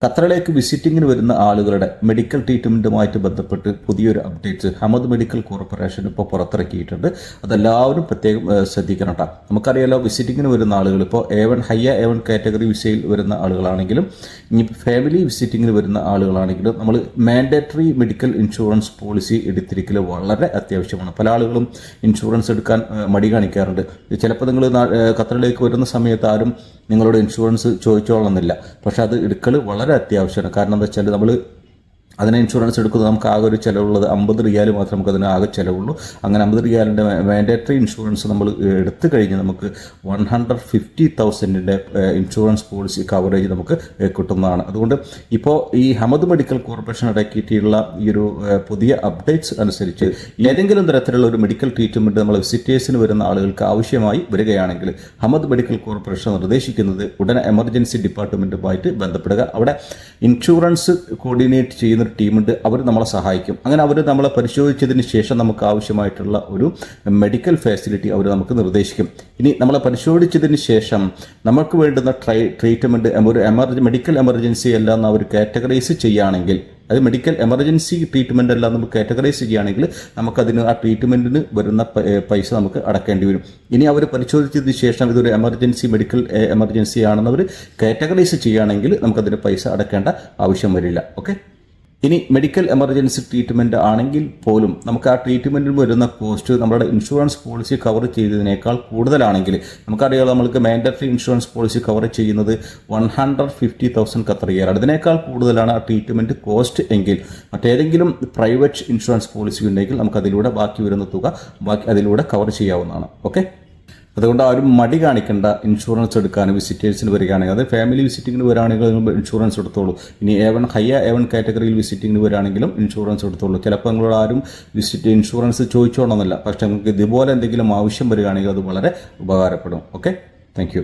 ഖത്തറിലേക്ക് വിസിറ്റിങ്ങിന് വരുന്ന ആളുകളുടെ മെഡിക്കൽ ട്രീറ്റ്മെൻറ്റുമായിട്ട് ബന്ധപ്പെട്ട് പുതിയൊരു അപ്ഡേറ്റ്സ് ഹമദ് മെഡിക്കൽ കോർപ്പറേഷൻ ഇപ്പോൾ പുറത്തിറക്കിയിട്ടുണ്ട്. അതെല്ലാവരും പ്രത്യേകം ശ്രദ്ധിക്കണം കേട്ടോ. നമുക്കറിയാലോ, വിസിറ്റിങ്ങിന് വരുന്ന ആളുകൾ ഇപ്പോൾ A1 ഹയ്യ A1 കാറ്റഗറി വിസയിൽ വരുന്ന ആളുകളാണെങ്കിലും ഇനി ഫാമിലി വിസിറ്റിങ്ങിന് വരുന്ന ആളുകളാണെങ്കിലും നമ്മൾ മാൻഡേറ്ററി മെഡിക്കൽ ഇൻഷുറൻസ് പോളിസി എടുത്തിരിക്കൽ വളരെ അത്യാവശ്യമാണ്. പല ആളുകളും ഇൻഷുറൻസ് എടുക്കാൻ മടി കാണിക്കാറുണ്ട്. ചിലപ്പോൾ നിങ്ങൾ ഖത്തറിലേക്ക് വരുന്ന സമയത്ത് ആരും നിങ്ങളോട് ഇൻഷുറൻസ് ചോദിച്ചോളണമെന്നില്ല. പക്ഷെ അത് എടുക്കൽ വളരെ അത്യാവശ്യമാണ്. കാരണം എന്താ വെച്ചാൽ നമ്മൾ അതിന് ഇൻഷുറൻസ് എടുക്കുന്നത് നമുക്ക് ആകെ ഒരു ചിലവുള്ളത് 50 റിയാൽ മാത്രമേ നമുക്ക് അതിന് ആകെ ചിലവുള്ളൂ. അങ്ങനെ 50 റിയാലിൻ്റെ മാൻഡേറ്ററി ഇൻഷുറൻസ് നമ്മൾ എടുത്തു കഴിഞ്ഞ് നമുക്ക് 150,000 ഇൻഷുറൻസ് പോളിസി കവറേജ് നമുക്ക് കിട്ടുന്നതാണ്. അതുകൊണ്ട് ഇപ്പോൾ ഈ ഹമദ് മെഡിക്കൽ കോർപ്പറേഷൻ ഇറക്കിയിട്ടുള്ള ഈ ഒരു പുതിയ അപ്ഡേറ്റ്സ് അനുസരിച്ച് ഏതെങ്കിലും തരത്തിലുള്ള ഒരു മെഡിക്കൽ ട്രീറ്റ്മെൻറ്റ് നമ്മൾ വിസിറ്റേഴ്സിന് വരുന്ന ആളുകൾക്ക് ആവശ്യമായി വരികയാണെങ്കിൽ ഹമദ് മെഡിക്കൽ കോർപ്പറേഷൻ നിർദ്ദേശിക്കുന്നത് ഉടനെ എമർജൻസി ഡിപ്പാർട്ട്മെൻറ്റുമായിട്ട് ബന്ധപ്പെടുക. അവിടെ ഇൻഷുറൻസ് കോർഡിനേറ്റ് ചെയ്യുന്ന ടീമുണ്ട്, അവർ നമ്മളെ സഹായിക്കും. അങ്ങനെ അവർ നമ്മളെ പരിശോധിച്ചതിന് ശേഷം നമുക്ക് ആവശ്യമായിട്ടുള്ള ഒരു മെഡിക്കൽ ഫെസിലിറ്റി അവർ നമുക്ക് നിർദ്ദേശിക്കും. ഇനി നമ്മളെ പരിശോധിച്ചതിന് ശേഷം നമുക്ക് വേണ്ടുന്ന ട്രീറ്റ്മെൻറ്റ് ഒരു മെഡിക്കൽ എമർജൻസി എല്ലാം അവർ കാറ്റഗറൈസ് ചെയ്യുകയാണെങ്കിൽ, അത് മെഡിക്കൽ എമർജൻസി ട്രീറ്റ്മെൻ്റ് എല്ലാം നമുക്ക് കാറ്റഗറൈസ് ചെയ്യുകയാണെങ്കിൽ നമുക്കതിന് ആ ട്രീറ്റ്മെൻറ്റിന് വരുന്ന പൈസ നമുക്ക് അടക്കേണ്ടി വരും. ഇനി അവർ പരിശോധിച്ചതിന് ശേഷം ഇതൊരു മെഡിക്കൽ എമർജൻസി ആണെന്ന് അവർ കാറ്റഗറൈസ് ചെയ്യുകയാണെങ്കിൽ നമുക്കതിന് പൈസ അടക്കേണ്ട ആവശ്യം വരില്ല. ഓക്കെ. ഇനി മെഡിക്കൽ എമർജൻസി ട്രീറ്റ്മെൻറ്റ് ആണെങ്കിൽ പോലും നമുക്ക് ആ ട്രീറ്റ്മെൻറ്റിന് വരുന്ന കോസ്റ്റ് നമ്മുടെ ഇൻഷുറൻസ് പോളിസി കവർ ചെയ്തതിനേക്കാൾ കൂടുതലാണെങ്കിൽ, നമുക്കറിയാം നമ്മൾക്ക് മാൻഡറ്ററി ഇൻഷുറൻസ് പോളിസി കവർ ചെയ്യുന്നത് 150,000 ഖത്തർ റിയാലാണ്. അതിനേക്കാൾ കൂടുതലാണ് ആ ട്രീറ്റ്മെൻറ്റ് കോസ്റ്റ് എങ്കിൽ മറ്റേതെങ്കിലും പ്രൈവറ്റ് ഇൻഷുറൻസ് പോളിസി ഉണ്ടെങ്കിൽ നമുക്കതിലൂടെ ബാക്കി വരുന്ന തുക അതിലൂടെ കവർ ചെയ്യാവുന്നതാണ്. ഓക്കെ. അതുകൊണ്ട് ആരും മടി കാണിക്കേണ്ട ഇൻഷുറൻസ് എടുക്കാൻ വിസിറ്റേഴ്സിന് വരികയാണെങ്കിൽ. അത് ഫാമിലി വിസിറ്റിങ്ങിന് വരികയാണെങ്കിൽ ഇൻഷുറൻസ് എടുത്തോളൂ. ഇനി ഹയ്യ A1 കാറ്റഗറിയിൽ വിസിറ്റിങ്ങിന് വരികയാണെങ്കിലും ഇൻഷുറൻസ് എടുത്തോളൂ. ചിലപ്പോൾ നിങ്ങളോട് ആരും ഇൻഷുറൻസ് ചോദിച്ചോണമെന്നില്ല. പക്ഷേ നമുക്ക് ഇതുപോലെ എന്തെങ്കിലും ആവശ്യം വരികയാണെങ്കിൽ അത് വളരെ ഉപകാരപ്പെടും. ഓക്കെ. Thank you.